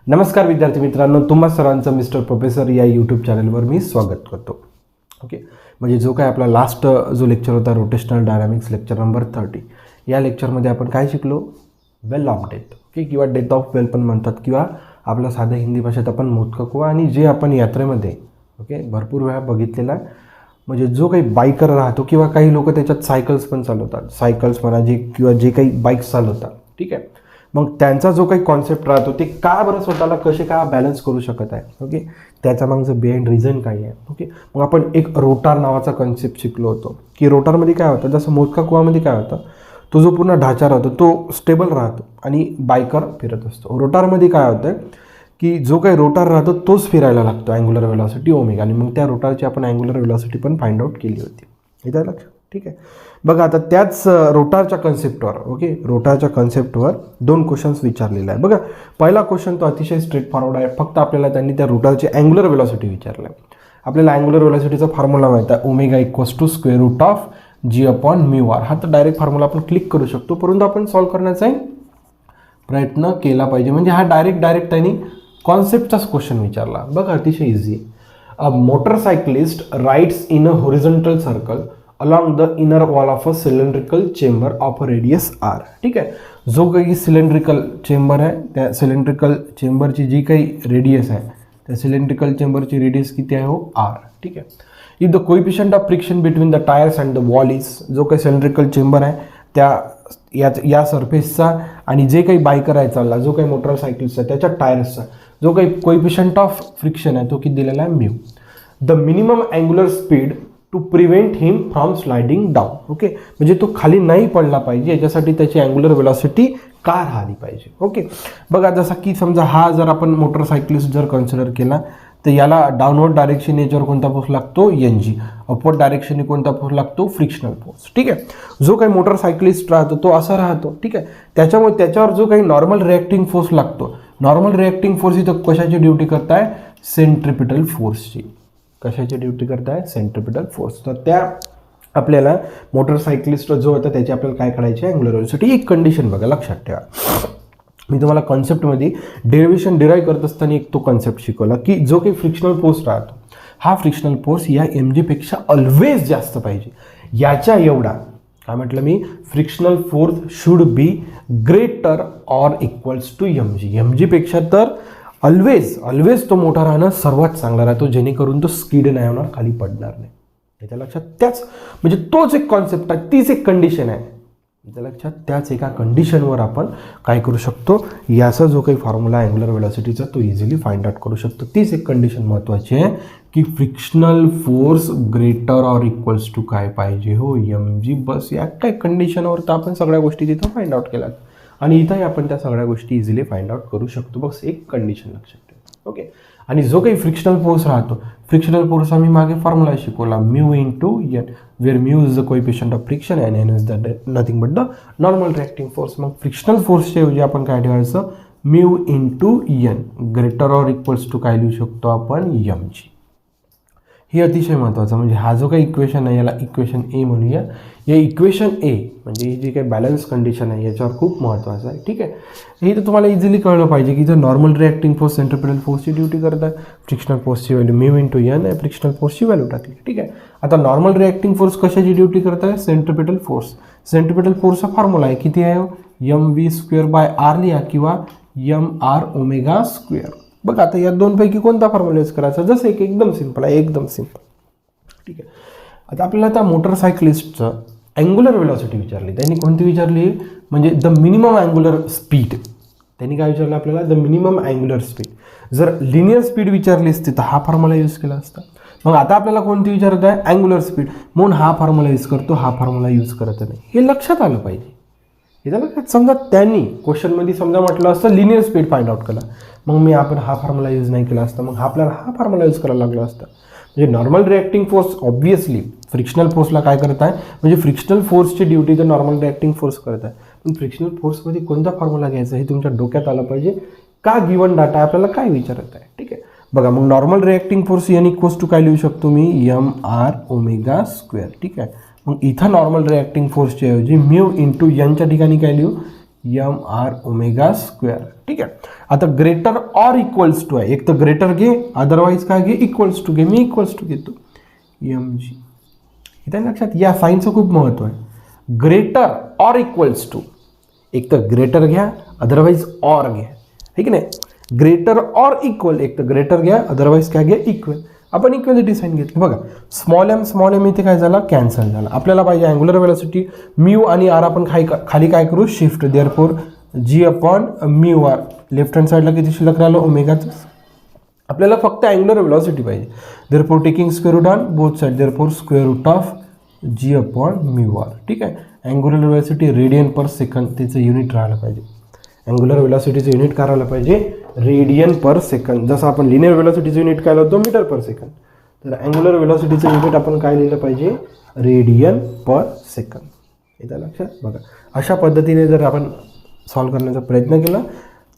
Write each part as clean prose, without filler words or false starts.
नमस्कार विद्यार्थी मित्रांनो, तुम्हा सर्वांचं मिस्टर प्रोफेसर या यूट्यूब चॅनलवर मी स्वागत करतो. ओके, म्हणजे जो काय आपला लास्ट जो लेक्चर होता रोटेशनल डायनामिक्स लेक्चर नंबर 30, या लेक्चरमध्ये आपण काय शिकलो? वेल ऑफ डेथ. ओके, किंवा डेथ ऑफ वेल पण म्हणतात, किंवा आपल्या साध्या हिंदी भाषेत आपण मोदका कुवा. आणि जे आपण यात्रेमध्ये भरपूर वेळा बघितलेला, म्हणजे जो काही बाईकर राहतो किंवा काही लोक त्याच्यात सायकल्स पण चालवतात, सायकल्स म्हणा जे, किंवा जे काही बाईक्स चालवतात, ठीक आहे. मग त्यांचा जो काही कॉन्सेप्ट राहतो ते का बरं स्वतःला कसे का बॅलन्स करू शकत आहे, ओके, त्याचा मागचं बिहाइंड रिझन काय आहे. ओके, मग आपण एक रोटार नावाचा कॉन्सेप्ट शिकलो होतो, की रोटारमध्ये काय होतं, जसं मोदका कुवामध्ये काय होतं, तो जो पूर्ण ढाचा राहतो तो स्टेबल राहतो आणि बायकर फिरत असतो. रोटारमध्ये काय होतं की जो काही रोटार राहतो तोच फिरायला लागतो, अँग्युलर वेलॉसिटी ओमेगा. आणि मग त्या रोटारची आपण अँग्युलर वेलॉसिटी पण फाइंड आउट केली होती, येतं लक्षात, ठीक आहे. बघा आता त्याच रोटारच्या कन्सेप्टवर, ओके, रोटारच्या कन्सेप्टवर 2 क्वेश्चन्स विचारलेले आहे. बघा, पहिला क्वेश्चन तो अतिशय स्ट्रेट फॉरवर्ड आहे. फक्त आपल्याला त्यांनी त्या रोटारची अँग्युलर वेलॉसिटी विचारलं आहे. आपल्याला अँग्युलर वेलॉसिटीचा फॉर्म्युला माहिती आहे, omega equals to square root of G upon mu R. हा तर डायरेक्ट फॉर्म्युला आपण क्लिक करू शकतो, परंतु आपण सॉल्व्ह करण्याचा प्रयत्न केला पाहिजे. म्हणजे हा डायरेक्ट त्यांनी कॉन्सेप्टचाच क्वेश्चन विचारला. बघा, अतिशय easy. A motorcyclist rides in a horizontal circle along the inner wall of a cylindrical chamber of a radius R. ठीक आहे, जो काही सिलेंड्रिकल चेंबर आहे त्या सिलेंड्रिकल चेंबरची जी काही रेडियस आहे त्या सिलेंड्रिकल चेंबरची रेडियस किती आहे? हो, आर. ठीक आहे. If the coefficient of friction between the tyres and the wall is, जो काही सिलेंड्रिकल चेंबर आहे त्या या सरफेसचा आणि जे काही बायकर आहे चालला, जो काही मोटरसायकल्सचा त्याच्या टायर्सचा जो काही कोइफिशियंट ऑफ फ्रिक्शन आहे तो किती दिलेला आहे? Mu. The minimum angular speed to prevent him from sliding down. Okay, म्हणजे तो खाली नाही पडला पाहिजे, याच्यासाठी त्याची अँग्युलर वेलॉसिटी का राहिली पाहिजे. ओके, बघा, जसा की समजा हा जर आपण मोटरसायकलिस्ट जर कन्सिडर केला तर याला डाऊनवर्ड डायरेक्शन याच्यावर कोणता फोर्स लागतो? एनजी. अपवर्ड डायरेक्शनने कोणता फोर्स लागतो? Frictional force. ठीक आहे. जो काही मोटरसायकलिस्ट राहतो तो असा राहतो, ठीक आहे. त्याच्यामुळे त्याच्यावर जो काही नॉर्मल रिॲक्टिंग फोर्स लागतो, नॉर्मल रिॲक्टिंग फोर्स इथं कशाची ड्युटी करताय? सेंट्रिपिटल फोर्सची. कशाची ड्युटी करताय? Centripetal force. तर त्या आपल्याला मोटरसायकलिस्ट जो होता त्याची आपल्याला काय काढायची? Angular velocity. एक कंडिशन बघा, लक्षात ठेवा. मी तुम्हाला कॉन्सेप्टमध्ये डेरिव्हेशन डिराईव्ह करत असताना एक तो कॉन्सेप्ट शिकवला की जो काही फ्रिक्शनल फोर्स राहतो हा फ्रिक्शनल फोर्स या एम जीपेक्षा ऑलवेज जास्त पाहिजे. याच्या एवढा काय म्हटलं मी? Frictional force should be greater or equals to M G. M जीपेक्षा तर ऑलवेज तो मोठा राहणं सर्वात चांगला राहतो, जेणेकरून तो स्किड नाही होणार, खाली पडणार नाही. याच्या लक्षात, त्याच म्हणजे तोच एक कॉन्सेप्ट आहे, तीच एक कंडिशन आहे. याच्या लक्षात, त्याच एका कंडिशनवर आपण काय करू शकतो? याचा जो काही फॉर्म्युला अँग्युलर वेलॉसिटीचा तो इझिली फाइंड आउट करू शकतो. तीच एक कंडिशन महत्त्वाची आहे की frictional force greater or equals to काय पाहिजे? हो, एम जी. बस या काय कंडिशनवर तर आपण सगळ्या गोष्टी तिथं फाइंड आउट केल्यात आणि इथंही आपण त्या सगळ्या गोष्टी इझिली फाइंड आउट करू शकतो. बस एक कंडिशन लक्षात ठेवा. ओके, आणि जो काही फ्रिक्शनल फोर्स राहतो, फ्रिक्शनल फोर्स आम्ही मागे फॉर्म्युला शिकवला, mu into N, where mu is the coefficient of friction and N is the nothing but the normal reacting force. मग फ्रिक्शनल फोर्सच्या ऐवजी आपण काय ठेवायचं? Mu into N greater or equals to काय लिहू शकतो आपण? M G. हे अतिशय महत्त्वाचं. म्हणजे हा जो काही इक्वेशन आहे याला इक्वेशन ए म्हणूया. या इक्वेशन ए म्हणजे ही जी काही बॅलन्स कंडिशन आहे याच्यावर खूप महत्त्वाचं आहे. ठीक आहे, हे तर तुम्हाला इझिली कळलं पाहिजे की जर नॉर्मल रिॲक्टिंग फोर्स सेंट्रिपिटल फोर्सची ड्युटी करत आहे, फ्रिक्शनल फोर्सची व्हॅल्यू म्यू इंटू एन आहे, फ्रिक्शनल फोर्सची व्हॅल्यू टाकली. ठीक आहे. आता नॉर्मल रिॲक्टिंग फोर्स कशाची ड्युटी करत आहे? Centripetal force. सेंट्रिपिटल फोर्सचा फॉर्म्युला आहे किती आहे? M V square by R लिहा किंवा एम आर ओमेगा स्क्वेअर. बघा, आता या दोनपैकी कोणता फॉर्म्युला यूज करायचा? जसं एक एकदम सिंपल आहे, एकदम सिंपल. ठीक आहे. आता आपल्याला त्या मोटरसायकलिस्टचं अँग्युलर वेलॉसिटी विचारली. त्यांनी कोणती विचारली? म्हणजे द मिनिमम अँग्युलर स्पीड. त्यांनी काय विचारलं आपल्याला? The minimum angular speed. जर लिनियर स्पीड विचारली असती तर हा फॉर्म्युला यूज केला असता. मग आता आपल्याला कोणती विचारत आहे? अँग्युलर स्पीड, म्हणून हा फॉर्म्युला यूज करतो, हा फॉर्म्युला यूज करत नाही. हे लक्षात आलं पाहिजे. हे झालं का? समजा त्यांनी क्वेश्चनमध्ये समजा म्हटलं असतं लिनियर स्पीड फाइंड आउट करा, मग मी आपण हा फॉर्म्युला यूज नाही केला असता, मग आपल्याला हा फॉर्म्युला यूज करायला लागला असता. म्हणजे normal reacting force obviously frictional फोर्सला काय करत आहे? म्हणजे फ्रिक्शनल फोर्सची ड्युटी तर नॉर्मल रिॲक्टिंग फोर्स करत आहे, पण फ्रिक्शनल फोर्समध्ये कोणता फॉर्म्युला घ्यायचा हे तुमच्या डोक्यात आलं पाहिजे. का गिवन डाटा आपल्याला काय विचारत आहे? ठीक आहे. बघा, मग normal reacting force N equals to काय लिहू शकतो मी? M R omega square. ठीक आहे. मग इथं नॉर्मल रिॲक्टिंग फोर्सच्या ऐवजी म्यू इंटू एनच्या ठिकाणी काय लिहू? M R omega square. ठीक आहे. आता ग्रेटर ऑर इक्वल्स टू आहे, एक तर ग्रेटर घे, अदरवाईज काय घे, इक्वल्स टू घे. मी इक्वल्स टू घेतो एम जी. इथे लक्षात या साईनचं खूप महत्त्व आहे. ग्रेटर ऑर इक्वल्स टू, एक तर ग्रेटर घ्या, अदरवाईज ऑर घ्या. ठीक नाही. ग्रेटर ऑर इक्वल, एक तर ग्रेटर घ्या, अदरवाईज काय घ्या, इक्वल. आपण इक्वॅलिटी साईन घेतली. बघा स्मॉल एम इथे काय झाला, कॅन्सल झाला. आपल्याला पाहिजे अँग्युलर वेलोसिटी म्यू आणि आर. आपण खाली काय करू, shift. Therefore G upon mu R. Left hand साईडला किती शिल्लक राहिलं, ओमेगाचं. आपल्याला फक्त अँग्युलर वेलोसिटी पाहिजे. Therefore taking square root on both side, therefore square root of G upon mu R. ठीक आहे. Angular velocity radian per second, त्याचं युनिट राहायला पाहिजे. अँग्युलर वेलोसिटीचं युनिट काय राहिलं पाहिजे, रेडियन पर सेकंद. जसं आपण लिनियर वेलोसिटीचं युनिट काय लावतो, मीटर पर सेकंद. तर अँग्युलर वेलोसिटीचं युनिट आपण काय लिहिलं पाहिजे, रेडियन पर सेकंद. येतं लक्षात. बघा अशा पद्धतीने जर आपण सॉल्व्ह करण्याचा प्रयत्न केला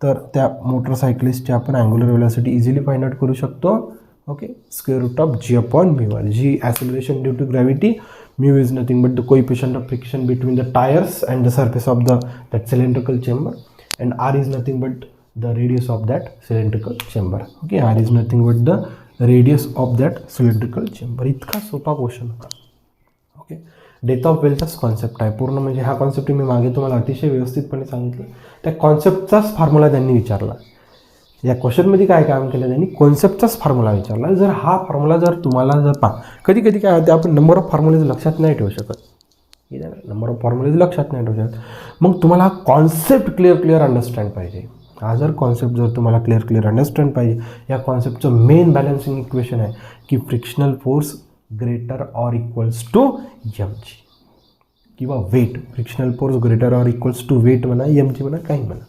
तर त्या मोटरसायकलिस्टची आपण angular velocity easily find out करू शकतो. Okay. Square root of G upon mu R. G acceleration due to gravity, mu is nothing but the coefficient of friction between the tyres and the surface of that cylindrical chamber, and r is nothing but the radius of that cylindrical chamber. Okay, r is nothing but the radius of that cylindrical chamber. इतका सोपा question होता. Okay. Death of वेलचाच concept आहे पूर्ण. म्हणजे हा concept मी मागे तुम्हाला अतिशय व्यवस्थितपणे सांगितलं. त्या कॉन्सेप्टचाच फॉर्म्युला त्यांनी विचारला. या क्वेश्चनमध्ये काय काम केलं त्यांनी, कॉन्सेप्टचाच फॉर्म्युला विचारला. जर हा फॉर्म्युला जर तुम्हाला जर कधी कधी काय होते, आपण नंबर ऑफ फॉर्म्युलेज लक्षात नाही ठेवू शकत. नंबर ऑफ फॉर्म्युलेज लक्षात नाही ठेवू शकत. मग तुम्हाला हा कॉन्सेप्ट क्लिअर अंडरस्टँड पाहिजे. हा जर कॉन्सेप्ट जर तुम्हाला क्लिअर अंडरस्टँड पाहिजे, या कॉन्सेप्टचं मेन बॅलन्सिंग इक्वेशन आहे की frictional force greater or equals to M G, किंवा weight. Frictional force greater or equals to weight म्हणा, एम जी म्हणा, काही म्हणा.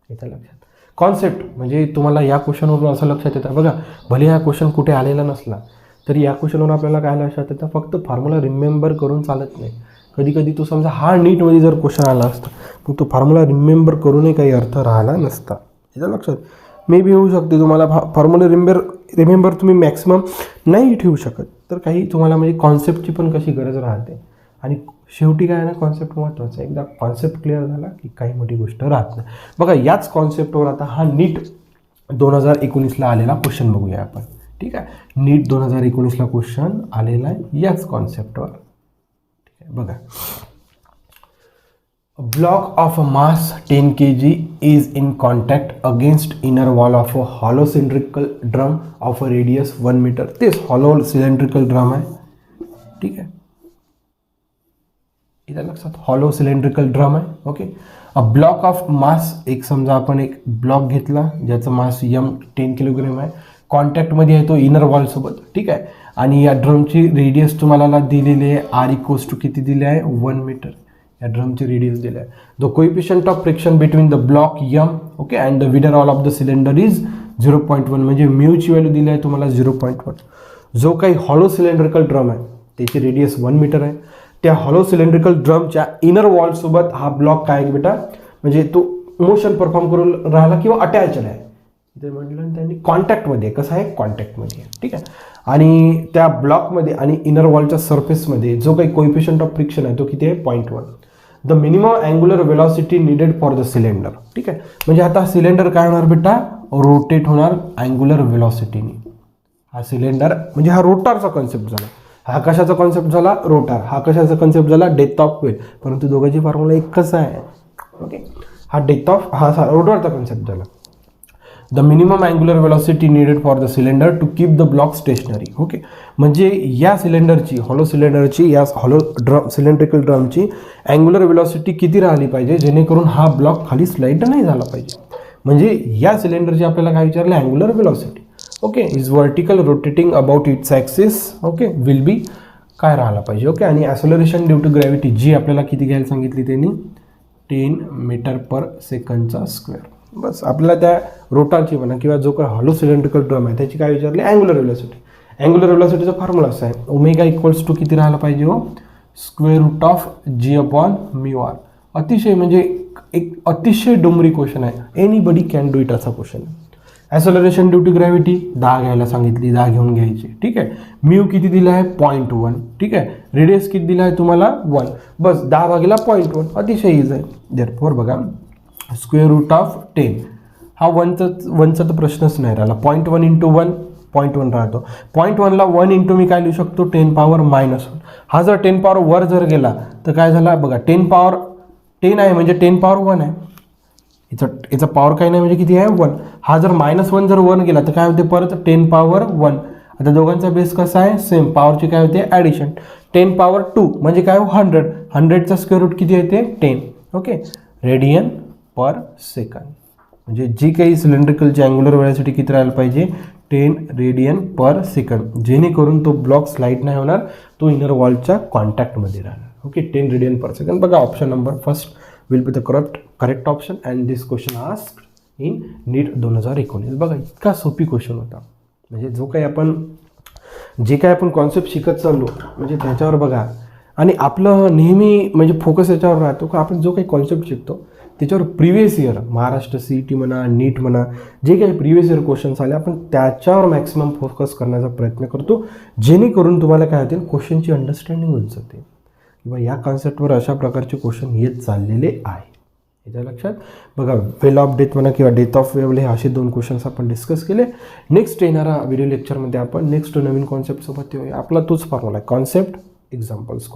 येतं लक्षात. कॉन्सेप्ट म्हणजे तुम्हाला या क्वेश्चनवरून असं लक्षात येतं. बघा भले हा क्वेश्चन कुठे आलेला नसला तरी या क्वेश्चनवर आपल्याला काय लक्षात येतं, फक्त फॉर्म्युला रिमेंबर करून चालत नाही. कधी कधी तो समजा हा नीटमध्ये जर क्वेश्चन आला असता मग तो फॉर्म्युला रिमेंबर करूनही काही अर्थ राहिला नसता. याचं लक्षात. मे बी होऊ शकते तुम्हाला फॉर्म्युला रिमेंबर तुम्ही मॅक्सिमम नाही ठेवू शकत, तर काही तुम्हाला म्हणजे कॉन्सेप्टची पण कशी गरज राहते. आणि शेवटी काय ना, कॉन्सेप्ट महत्त्वाचा. एकदा कॉन्सेप्ट क्लिअर झाला की काही मोठी गोष्ट राहत नाही. बघा याच कॉन्सेप्टवर आता हा नीट 2019ला आलेला क्वेश्चन बघूया आपण. ठीक आहे. नीट 2019ला क्वेश्चन आलेला आहे याच कॉन्सेप्टवर. बघा, block of mass 10 kg is in contact against inner wall of a hollow cylindrical drum of a radius 1 meter. तेच hollow cylindrical drum आहे. ठीक आहे. इथं लक्षात, hollow cylindrical drum आहे. Okay. A block of mass, एक समजा आपण एक ब्लॉक घेतला ज्याचं मास M 10 किलोग्राम आहे. कॉन्टॅक्टमध्ये आहे तो इनर वॉलसोबत. ठीक आहे. आणि या ड्रमची रेडियस तुम्हाला दिलेली आहे आर इक्वल्स टू किती दिले आहे, 1 मीटर. या ड्रमची रेडियस दिली आहे. The coefficient of friction between the block M, okay, and the wider all of the cylinder is 0.1. म्हणजे म्यूची व्हॅल्यू दिली आहे तुम्हाला 0.1. जो काही हॉलो सिलेंड्रिकल ड्रम आहे त्याची रेडियस 1 मीटर आहे. त्या हॉलो सिलेंड्रिकल ड्रमच्या इनर वॉलसोबत हा ब्लॉक काय आहे बेटा, म्हणजे तो मोशन परफॉर्म करून राहिला किंवा अटॅचड आहे. इथे म्हटलं त्यांनी कॉन्टॅक्टमध्ये, कसं आहे, कॉन्टॅक्टमध्ये. ठीक आहे. आणि त्या ब्लॉकमध्ये आणि इनर वॉलच्या सरफेसमध्ये जो काही कोइफिशियंट ऑफ फ्रिक्शन आहे तो किती आहे, 0.1. The minimum angular velocity needed for the cylinder. ठीक आहे. म्हणजे आता सिलेंडर काय होणार बेटा, रोटेट होणार अँग्युलर वेलॉसिटीने. हा सिलेंडर म्हणजे हा रोटारचा कॉन्सेप्ट झाला. हा कशाचा कॉन्सेप्ट झाला, रोटार. हा कशाचा कॉन्सेप्ट झाला, डेथ ऑफ वेल. परंतु दोघांची फॉर्म्युला एकच आहे. ओके. हा डेथ ऑफ, हा रोटारचा कॉन्सेप्ट झाला. The minimum angular velocity needed for the cylinder to keep the block stationary. Okay. म्हणजे या सिलेंडरची, हॉलो सिलेंडरची, या हॉलो ड्रम सिलेंड्रिकल ड्रमची अँग्युलर वेलॉसिटी किती राहिली पाहिजे जेणेकरून हा ब्लॉक खाली स्लाइड नाही झाला पाहिजे. म्हणजे या सिलेंडरची आपल्याला काय विचारलं, angular velocity. Okay. Is vertical rotating about it's axis. Okay. Will be काय राहिला पाहिजे. ओके. आणि ॲक्सेलरेशन ड्यू टू ग्रॅव्हिटी जी आपल्याला किती घ्यायला सांगितली त्यांनी, 10 मीटर पर सेकंडचा स्क्वेअर. बस आपल्याला त्या रोटारची म्हणा किंवा जो काही हॉलो सिलेंड्रिकल ड्रम आहे त्याची काय विचारली, अँग्युलर वेलॉसिटी. अँग्युलर वेलॉसिटीचा फॉर्म्युला असा आहे, ओमेगा इक्वल्स टू किती राहायला पाहिजे हो, square root of G upon mu R. अतिशय म्हणजे एक अतिशय डोंगरी क्वेश्चन आहे. एनीबडी कॅन डू इट असा क्वेश्चन आहे. ॲसेलरेशन ड्यू टू ग्रॅव्हिटी 10 घ्यायला सांगितली, 10 घेऊन घ्यायची. ठीक आहे. म्यू किती दिला आहे 0.1. ठीक आहे. रेडियस किती दिला आहे तुम्हाला 1. बस 10 भागिला 0.1 अतिशय इझी आहे. देअरफॉर बघा स्क्वेअर रूट ऑफ 10 हा वनचा तर प्रश्नच नाही राहिला. 0.1 इंटू 1 0.1 राहतो. 0.1ला 1 इंटू मी काय लिहू शकतो 10 पॉवर -1. हा जर 10 पॉवर वर जर गेला तर काय झाला बघा 10 पॉवर 10 आहे म्हणजे 10 पॉवर 1 आहे. याचा पॉवर काही नाही म्हणजे किती आहे 1. हा जर -1 जर 1 गेला तर काय होते परत 10 पॉवर 1. आता दोघांचा बेस कसा आहे सेम. पॉवरची काय होते ॲडिशन. 10 पॉवर 2 म्हणजे काय 100. 100चा स्क्वेअर रूट किती येते 10. ओके. रेडियन पर सेकंड म्हणजे जी काही सिलेंड्रिकलची अँग्युलर वेळासाठी किती राहायला पाहिजे 10 रेडियन पर सेकंड. जेणेकरून तो ब्लॉक स्लाईड नाही होणार, तो इनर वॉलच्या कॉन्टॅक्टमध्ये राहणार. ओके. 10 radian per second. बघा option number first will be the correct option and this question asked in NEET 2019. बघा इतका सोपी क्वेश्चन होता. म्हणजे जे काही आपण कॉन्सेप्ट शिकत चाललो म्हणजे त्याच्यावर बघा. आणि आपलं नेहमी म्हणजे फोकस याच्यावर राहतो का आपण जो काही कॉन्सेप्ट शिकतो त्याच्यावर प्रिव्हियस इयर महाराष्ट्र CET म्हणा नीट म्हणा जे काही प्रिव्हियस इयर क्वेश्चन्स आले आपण त्याच्यावर मॅक्सिमम फोकस करण्याचा प्रयत्न करतो. जेणेकरून तुम्हाला काय होतील क्वेश्चनची अंडरस्टँडिंग होत जाते किंवा या कॉन्सेप्टवर अशा प्रकारचे क्वेश्चन येत चाललेले आहे. याच्या लक्षात बघा वेल ऑफ डेथ म्हणा किंवा डेथ ऑफ वेव्ह हे असे 2 क्वेश्चन्स आपण डिस्कस केले. नेक्स्ट येणारा व्हिडिओ लेक्चरमध्ये आपण नेक्स्ट नवीन कॉन्सेप्टसोबत येऊया. आपला तोच फॉर्म्युला आहे कॉन्सेप्ट एक्झाम्पल्स.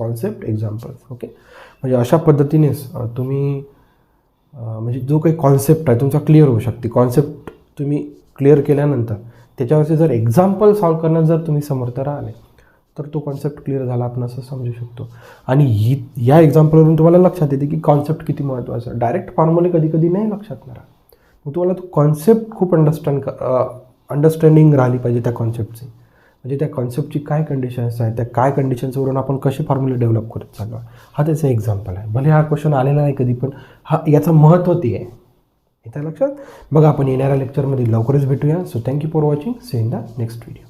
ओके. म्हणजे अशा पद्धतीनेच तुम्ही म्हणजे जो काही कॉन्सेप्ट आहे तुमचा क्लिअर होऊ शकते. कॉन्सेप्ट तुम्ही क्लिअर केल्यानंतर त्याच्यावरचे जर एक्झाम्पल सॉल्व करण्यात जर तुम्ही समर्थ राहिले तर तो कॉन्सेप्ट क्लिअर झाला आपण असं समजू शकतो. आणि या एक्झाम्पलवरून तुम्हाला लक्षात येते की कॉन्सेप्ट किती महत्त्वाचा आहे. डायरेक्ट फॉर्म्युले कधी कधी नाही लक्षात येणार. मग तुम्हाला तो कॉन्सेप्ट खूप अंडरस्टँडिंग राहिली पाहिजे त्या कॉन्सेप्टची. म्हणजे त्या कॉन्सेप्टची काय कंडिशन्स आहेत, त्या काय कंडिशन्सवरून आपण कसे फॉर्म्युले डेव्हलप करत चाललो आहे हा त्याचा एक्झाम्पल आहे. भले हा क्वेश्चन आलेला नाही कधी पण हा याचं महत्त्व ते आहे. येतं लक्षात. बघा आपण येणाऱ्या लेक्चरमध्ये लवकरच भेटूया. So thank you for watching. See in the next video.